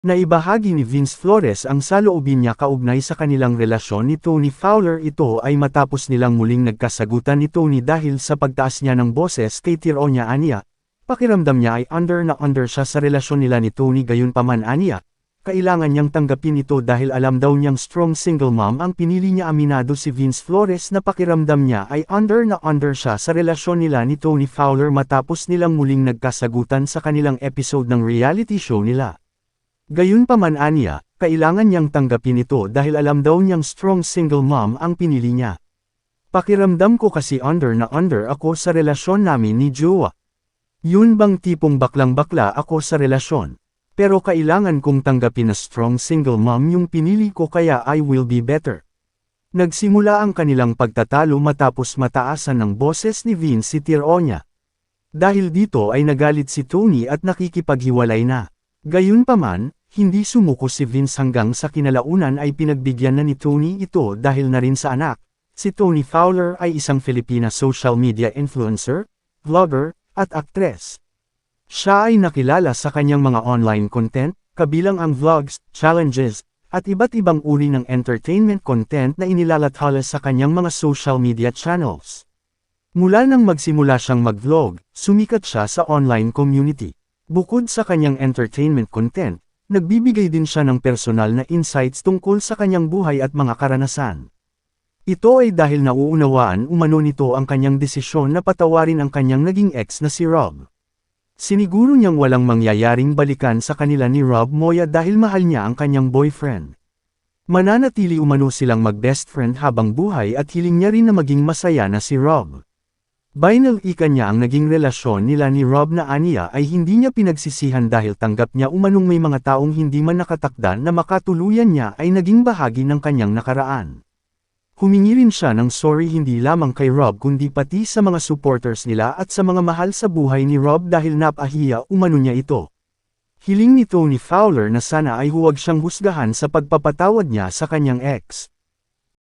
Naibahagi ni Vince Flores ang saloobin niya kaugnay sa kanilang relasyon ni Tony Fowler. Ito ay matapos nilang muling nagkasagutan ni Tony dahil sa pagtaas niya ng boses kay Tironya aniya. Pakiramdam niya ay under na under siya sa relasyon nila ni Tony, gayunpaman aniya. Kailangan niyang tanggapin ito dahil alam daw niyang strong single mom ang pinili niya. Aminado si Vince Flores na pakiramdam niya ay under na under siya sa relasyon nila ni Tony Fowler matapos nilang muling nagkasagutan sa kanilang episode ng reality show nila. Gayunpaman aniya, kailangan niyang tanggapin ito dahil alam daw niyang strong single mom ang pinili niya. Pakiramdam ko kasi under na under ako sa relasyon namin ni Jowa. Yun bang tipong baklang-bakla ako sa relasyon? Pero kailangan kong tanggapin na strong single mom yung pinili ko, kaya I will be better. Nagsimula ang kanilang pagtatalo matapos mataasan ng boses ni Vince si Tironya. Dahil dito ay nagalit si Tony at nakikipaghiwalay na. Gayunpaman, hindi sumuko si Vince hanggang sa kinalaunan ay pinagbigyan na ni Tony ito dahil na rin sa anak. Si Tony Fowler ay isang Filipina social media influencer, vlogger, at aktres. Siya ay nakilala sa kanyang mga online content, kabilang ang vlogs, challenges, at iba't ibang uri ng entertainment content na inilalathala sa kanyang mga social media channels. Mula nang magsimula siyang mag-vlog, sumikat siya sa online community. Bukod sa kanyang entertainment content, nagbibigay din siya ng personal na insights tungkol sa kanyang buhay at mga karanasan. Ito ay dahil nauunawaan umano nito ang kanyang desisyon na patawarin ang kanyang naging ex na si Rob. Siniguro niyang walang mangyayaring balikan sa kanila ni Rob Moya dahil mahal niya ang kanyang boyfriend. Mananatili umano silang mag-best friend habang buhay at hiling niya rin na maging masaya na si Rob. Binalika niya ang naging relasyon nila ni Rob na aniya ay hindi niya pinagsisihan dahil tanggap niya umanong may mga taong hindi man nakatakda na makatuluyan niya ay naging bahagi ng kanyang nakaraan. Humingi rin siya ng sorry hindi lamang kay Rob kundi pati sa mga supporters nila at sa mga mahal sa buhay ni Rob dahil napahiya umano niya ito. Hiling ni Tony Fowler na sana ay huwag siyang husgahan sa pagpapatawad niya sa kanyang ex.